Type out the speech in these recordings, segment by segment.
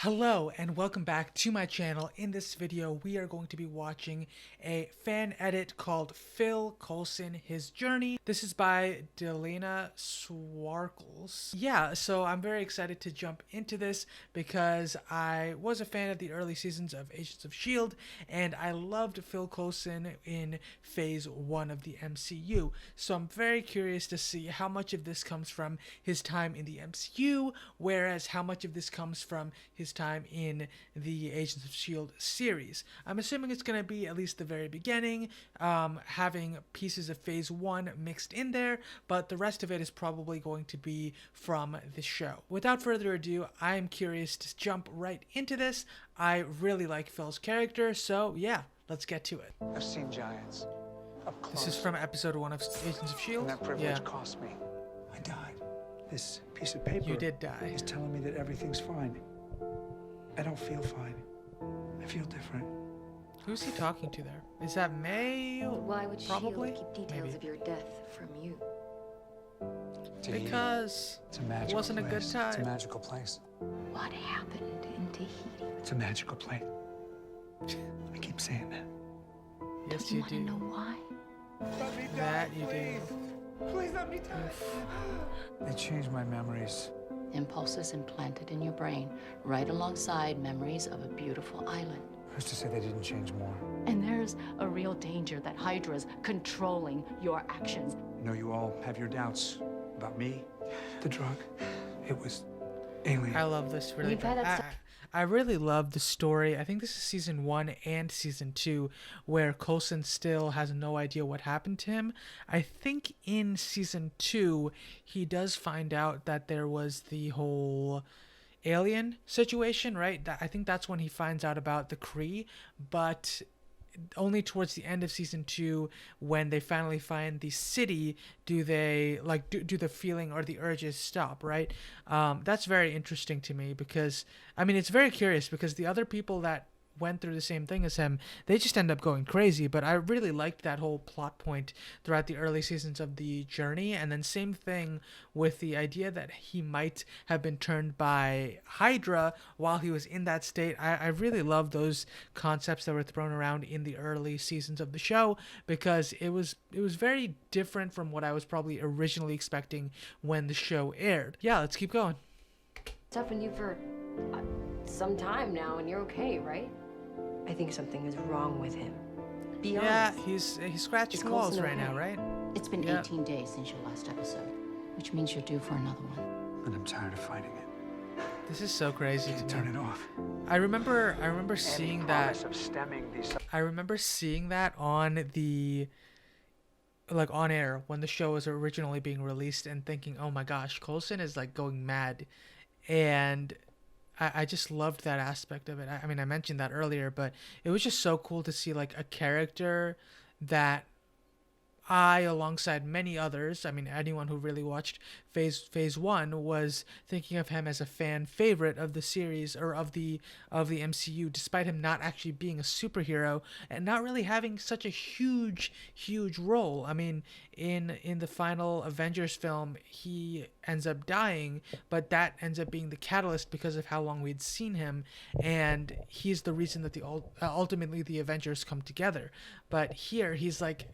Hello and welcome back to my channel. In this video we are going to be watching a fan edit called Phil Coulson, His Journey. This is by DelenaSwarkles. Yeah, so I'm very excited to jump into this because I was a fan of the early seasons of Agents of S.H.I.E.L.D. and I loved Phil Coulson in phase 1 of the MCU. So I'm very curious to see how much of this comes from his time in the MCU, whereas how much of this comes from his time in the Agents of S.H.I.E.L.D. series. I'm assuming it's going to be at least the very beginning, having pieces of phase 1 mixed in there, but the rest of it is probably going to be from the show. Without further ado, I'm curious to jump right into this. I really like Phil's character, so yeah, let's get to it. I've seen giants up close. This is from episode 1 of Agents of S.H.I.E.L.D. And that privilege cost me. I died. This piece of paper You did die. is telling me that everything's fine. I don't feel fine. I feel different. Who's he talking to there? Is that May? Why would Probably? S.H.I.E.L.D. keep details Maybe. of your death from you? Because It's a magical it wasn't a good place. It's a time. magical place. What happened in Tahiti? It's a magical place. I keep saying that. Yes, You you want to do. know why? That you do. Please let me die. They changed my memories. Impulses implanted in your brain, right alongside memories of a beautiful island. Who's to say they didn't change more? And there's a real danger that Hydra's controlling your actions. I know you all have your doubts about me. The drug. It was alien. I love this really You've had bad. that I really love the story. I think this is season 1 and season 2 where Coulson still has no idea what happened to him. I think in season 2 he does find out that there was the whole alien situation, right? I think that's when he finds out about the Kree, but only towards the end of season 2 when they finally find the city do they like do the feeling or the urges stop, right? That's very interesting to me because I mean it's very curious because the other people that went through the same thing as him, they just end up going crazy. But I really liked that whole plot point throughout the early seasons of the journey, and then same thing with the idea that he might have been turned by Hydra while he was in that state. I really love those concepts that were thrown around in the early seasons of the show because it was very different from what I was probably originally expecting when the show aired. Yeah, let's keep going. Toughened you for some time now, and you're okay, right? I think something is wrong with him. Be Yeah, honest. he's scratching Is walls Coulson right now, okay? right? It's been Yeah. 18 days since your last episode, which means you're due for another one. And I'm tired of fighting it. This is so crazy Can't to turn me. it off. I remember seeing that. Of stemming these... I remember seeing that on the like on air when the show was originally being released and thinking, oh my gosh, Coulson is like going mad, and I just loved that aspect of it. I mean, I mentioned that earlier, but it was just so cool to see like a character that alongside many others, I mean, anyone who really watched phase 1 was thinking of him as a fan favorite of the series or of the MCU, despite him not actually being a superhero and not really having such a huge role. I mean, in the final Avengers film, he ends up dying, but that ends up being the catalyst because of how long we'd seen him, and he's the reason that ultimately the Avengers come together. But here, he's like,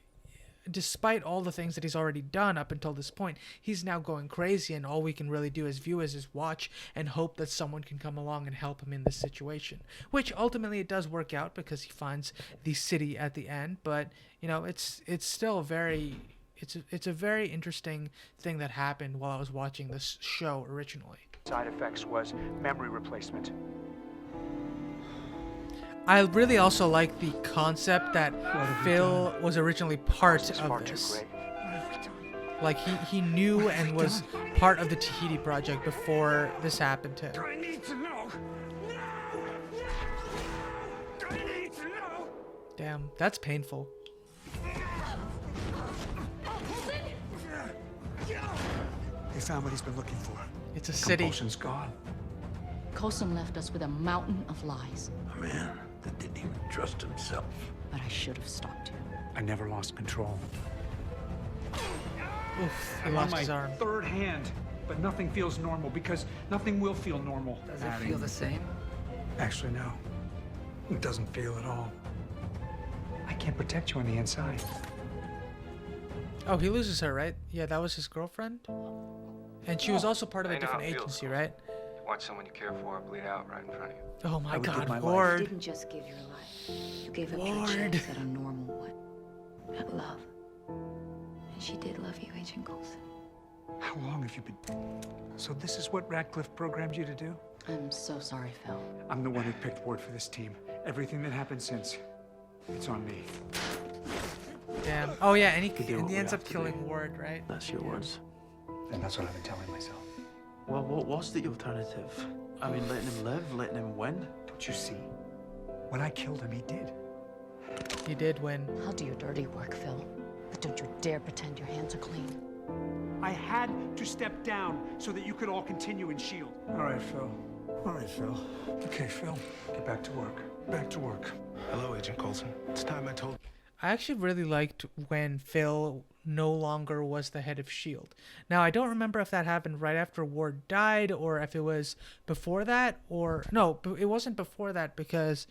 despite all the things that he's already done up until this point, he's now going crazy, and all we can really do as viewers is watch and hope that someone can come along and help him in this situation, which ultimately it does work out because he finds the city at the end. But you know, it's still it's a very interesting thing that happened while I was watching this show originally. Side effects was memory replacement. I really also like the concept that have you Phil was originally part It's far of too this. great. Like he knew and was part of the Tahiti project before this happened to him. I need to know. I need to know. Damn, that's painful. They found what he's been looking for. It's a city. Compulsion's gone. Coulson left us with a mountain of lies, A man that didn't even trust himself. but I should have stopped you. I never lost control. Oof, he I'm lost on his my arm. third hand, but nothing feels normal because nothing will feel normal. Does it feel the same? Actually, no. It doesn't feel at all. I can't protect you on the inside. Oh, he loses her, right? Yeah, that was his girlfriend. And she was also part of a I know different how it feels, agency, Coulson. right? Watch someone you care for bleed out right in front of you. Oh my I would give God, my life. You Ward. didn't just give your life. You gave a true Ward. chance at a normal one. At love. And she did love you, Agent Coulson. How long have you been... So this is what Radcliffe programmed you to do? I'm so sorry, Phil. I'm the one who picked Ward for this team. Everything that happened since, it's on me. Damn. Oh yeah, and do he what we ends have up to killing do. Ward, right? That's your words. And that's what I've been telling myself. Well, what's the alternative? I mean, letting him live, letting him win? Don't you see? When I killed him, he did. He did win. I'll do your dirty work, Phil. But don't you dare pretend your hands are clean. I had to step down so that you could all continue in S.H.I.E.L.D. All right, Phil. All right, Phil. Okay, Phil. Get back to work. Back to work. Hello, Agent Coulson. It's time I told I actually really liked when Phil no longer was the head of S.H.I.E.L.D. Now, I don't remember if that happened right after Ward died or if it was before that or... No, it wasn't before that because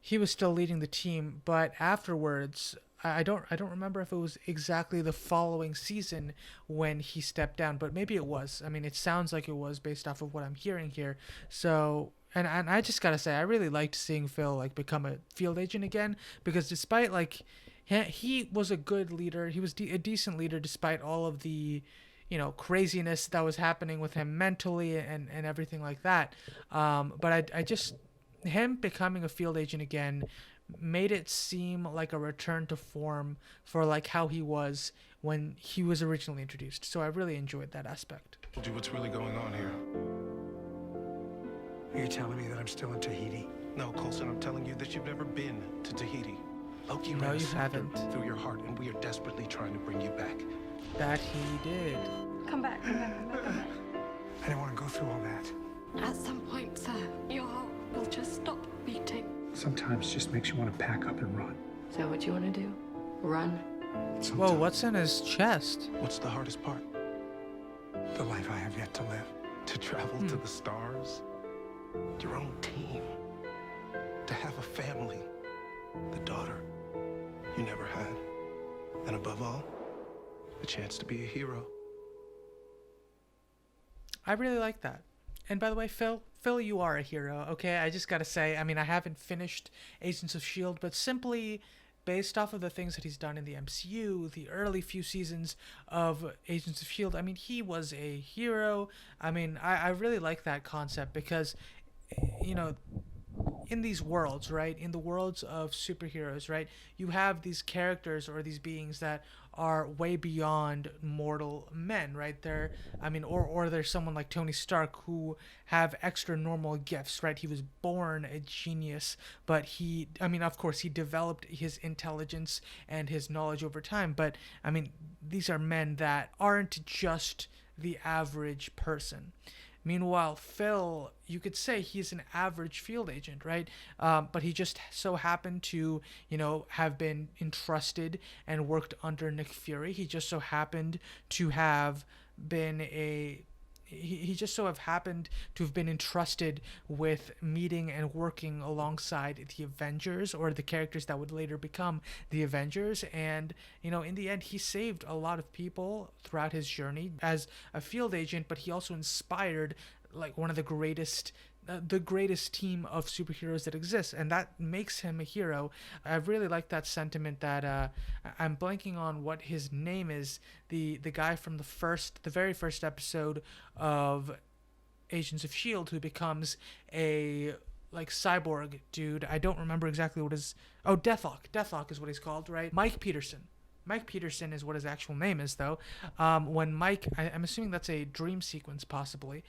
he was still leading the team, but afterwards... I don't remember if it was exactly the following season when he stepped down, but maybe it was. I mean, it sounds like it was based off of what I'm hearing here. So, and I just gotta say, I really liked seeing Phil like become a field agent again, because despite like he was a good leader, he was a decent leader despite all of the, you know, craziness that was happening with him mentally and everything like that. But I just him becoming a field agent again made it seem like a return to form for like how he was when he was originally introduced. So I really enjoyed that aspect. you what's really going on here. Are you telling me that I'm still in Tahiti? No, Coulson, I'm telling you that you've never been to Tahiti. Loki No, ran a you scepter haven't. through your heart, and we are desperately trying to bring you back. That he did. Come back, come back, come back, come back. I didn't want to go through all that. At some point, sir, your heart will just stop beating. Sometimes it just makes you want to pack up and run. Is that what you want to do? Run? Whoa, Sometimes what's in his chest? What's the hardest part? the life I have yet to live. To travel to the stars, your own team, to have a family, the daughter you never had, and above all, the chance to be a hero. I really like that. And by the way, Phil, you are a hero, okay? I just gotta say, I mean, I haven't finished Agents of S.H.I.E.L.D., but simply based off of the things that he's done in the MCU, the early few seasons of Agents of S.H.I.E.L.D., I mean, he was a hero. I mean, I really like that concept because, you know, in these worlds, right, in the worlds of superheroes, right, you have these characters or these beings that are way beyond mortal men, right? They're, I mean, or there's someone like Tony Stark who have extra normal gifts, right? He was born a genius, but he, I mean, of course, he developed his intelligence and his knowledge over time, but I mean, these are men that aren't just the average person. Meanwhile, Phil, you could say he's an average field agent, right? But he just so happened to, you know, have been entrusted and worked under Nick Fury. He just so happened to have been he just so have happened to have been entrusted with meeting and working alongside the Avengers, or the characters that would later become the Avengers. And, you know, in the end, he saved a lot of people throughout his journey as a field agent, but he also inspired like one of the greatest team of superheroes that exists, and that makes him a hero. I really like that sentiment that I'm blanking on what his name is, the guy from the very first episode of Agents of S.H.I.E.L.D. who becomes a like cyborg dude. I don't remember exactly what his Deathlock is what he's called, right? Mike Peterson is what his actual name is, though. When Mike, I'm assuming that's a dream sequence possibly,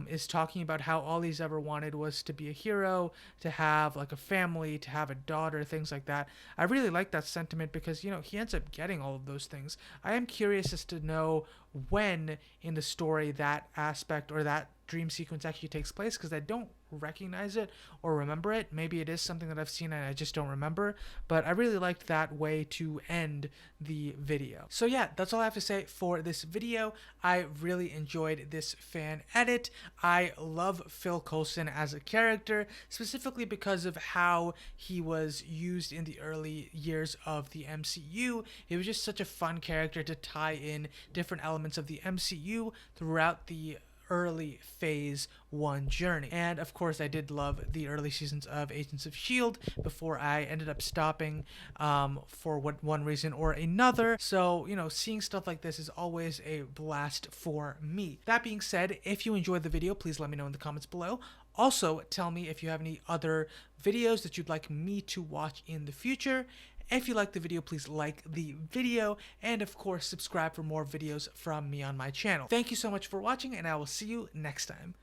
is talking about how all he's ever wanted was to be a hero, to have like a family, to have a daughter, things like that. I really like that sentiment because, you know, he ends up getting all of those things. I am curious as to know when in the story that aspect or that dream sequence actually takes place, because I don't recognize it or remember it. Maybe it is something that I've seen and I just don't remember, but I really liked that way to end the video. So yeah, that's all I have to say for this video. I really enjoyed this fan edit. I love Phil Coulson as a character, specifically because of how he was used in the early years of the MCU. It was just such a fun character to tie in different elements of the MCU throughout the early phase 1 journey. And of course I did love the early seasons of Agents of S.H.I.E.L.D. before I ended up stopping for one reason or another. So, you know, seeing stuff like this is always a blast for me. That being said, if you enjoyed the video, please let me know in the comments below. Also, tell me if you have any other videos that you'd like me to watch in the future. If you liked the video, please like the video, and of course subscribe for more videos from me on my channel. Thank you so much for watching, and I will see you next time.